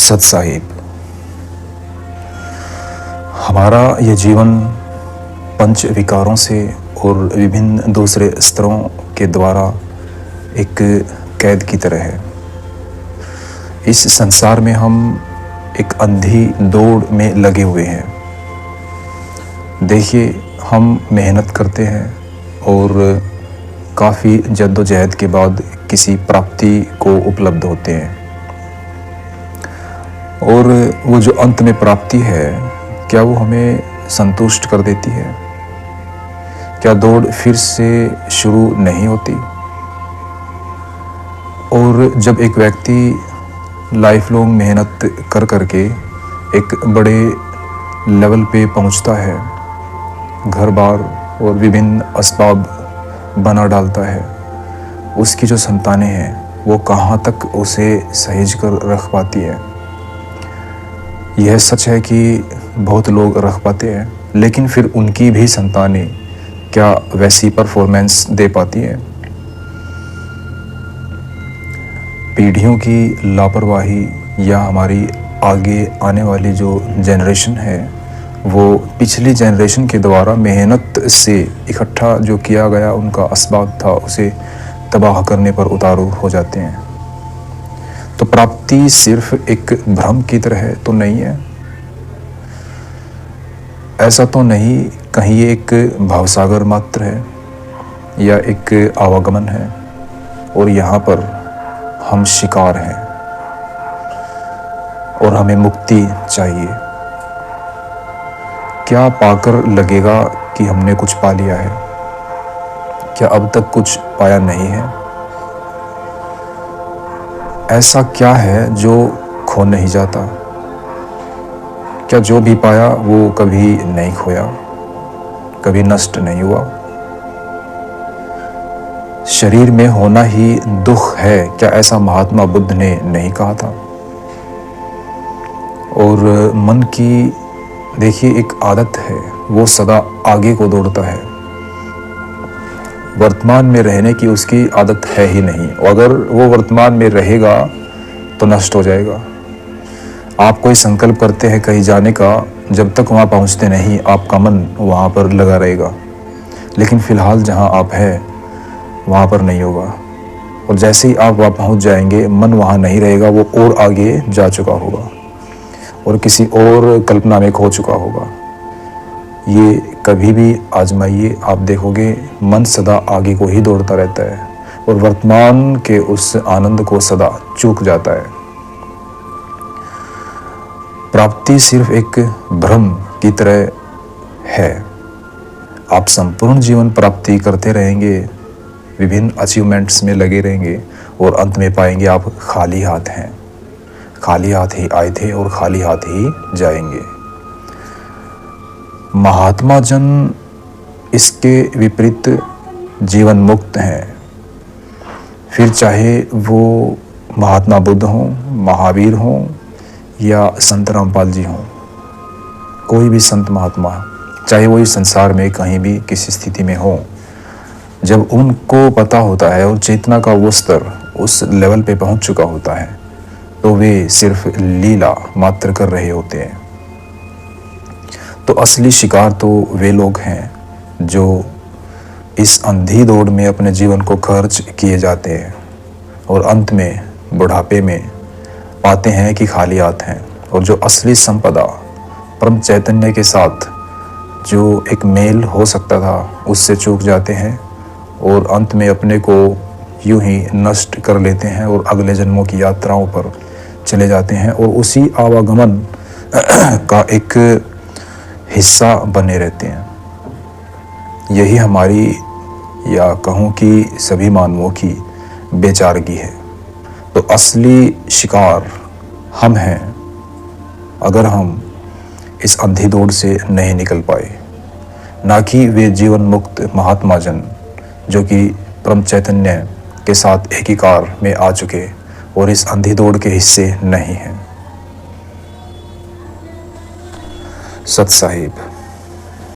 सत साहिब, हमारा ये जीवन पंच विकारों से और विभिन्न दूसरे स्तरों के द्वारा एक कैद की तरह है। इस संसार में हम एक अंधी दौड़ में लगे हुए हैं। देखिए, हम मेहनत करते हैं और काफ़ी जद्दोजहद के बाद किसी प्राप्ति को उपलब्ध होते हैं, और वो जो अंत में प्राप्ति है, क्या वो हमें संतुष्ट कर देती है? क्या दौड़ फिर से शुरू नहीं होती? और जब एक व्यक्ति लाइफ लॉन्ग मेहनत कर करके एक बड़े लेवल पे पहुंचता है, घर बार और विभिन्न असबाब बना डालता है, उसकी जो संतानें हैं वो कहाँ तक उसे सहेज कर रख पाती है? यह सच है कि बहुत लोग रख पाते हैं, लेकिन फिर उनकी भी संतानें क्या वैसी परफॉर्मेंस दे पाती हैं? पीढ़ियों की लापरवाही या हमारी आगे आने वाली जो जनरेशन है, वो पिछली जनरेशन के द्वारा मेहनत से इकट्ठा जो किया गया उनका असबाब था, उसे तबाह करने पर उतारू हो जाते हैं। तो प्राप्ति सिर्फ एक भ्रम की तरह तो नहीं है। ऐसा तो नहीं कहीं ये एक भावसागर मात्र है या एक आवागमन है और यहाँ पर हम शिकार हैं और हमें मुक्ति चाहिए। क्या पाकर लगेगा कि हमने कुछ पा लिया है? क्या अब तक कुछ पाया नहीं है? ऐसा क्या है जो खो नहीं जाता? क्या जो भी पाया वो कभी नहीं खोया, कभी नष्ट नहीं हुआ? शरीर में होना ही दुख है, क्या ऐसा महात्मा बुद्ध ने नहीं कहा था? और मन की देखिए एक आदत है, वो सदा आगे को दौड़ता है। वर्तमान में रहने की उसकी आदत है ही नहीं। अगर वो वर्तमान में रहेगा तो नष्ट हो जाएगा। आप कोई संकल्प करते हैं कहीं जाने का, जब तक वहाँ पहुँचते नहीं आपका मन वहाँ पर लगा रहेगा, लेकिन फ़िलहाल जहाँ आप हैं वहाँ पर नहीं होगा। और जैसे ही आप वहाँ पहुँच जाएंगे, मन वहाँ नहीं रहेगा, वो और आगे जा चुका होगा और किसी और कल्पना में खो चुका होगा। ये कभी भी आजमाइए, आप देखोगे मन सदा आगे को ही दौड़ता रहता है और वर्तमान के उस आनंद को सदा चूक जाता है। प्राप्ति सिर्फ एक भ्रम की तरह है। आप संपूर्ण जीवन प्राप्ति करते रहेंगे, विभिन्न अचीवमेंट्स में लगे रहेंगे और अंत में पाएंगे आप खाली हाथ हैं। खाली हाथ ही आए थे और खाली हाथ ही जाएंगे। महात्मा जन इसके विपरीत जीवन मुक्त हैं। फिर चाहे वो महात्मा बुद्ध हों, महावीर हों या संत रामपाल जी हों, कोई भी संत महात्मा, चाहे वो इस संसार में कहीं भी किसी स्थिति में हो, जब उनको पता होता है और चेतना का वो स्तर उस लेवल पे पहुंच चुका होता है, तो वे सिर्फ लीला मात्र कर रहे होते हैं। तो असली शिकार तो वे लोग हैं जो इस अंधी दौड़ में अपने जीवन को खर्च किए जाते हैं और अंत में बुढ़ापे में पाते हैं कि खाली हाथ हैं। और जो असली संपदा परम चैतन्य के साथ जो एक मेल हो सकता था, उससे चूक जाते हैं और अंत में अपने को यूं ही नष्ट कर लेते हैं और अगले जन्मों की यात्राओं पर चले जाते हैं और उसी आवागमन का एक हिस्सा बने रहते हैं। यही हमारी, या कहूँ कि सभी मानवों की बेचारगी है। तो असली शिकार हम हैं, अगर हम इस अंधी दौड़ से नहीं निकल पाए, ना कि वे जीवन मुक्त महात्मा जन जो कि परम चैतन्य के साथ एकीकार में आ चुके और इस अंधी दौड़ के हिस्से नहीं हैं। सत साहिब।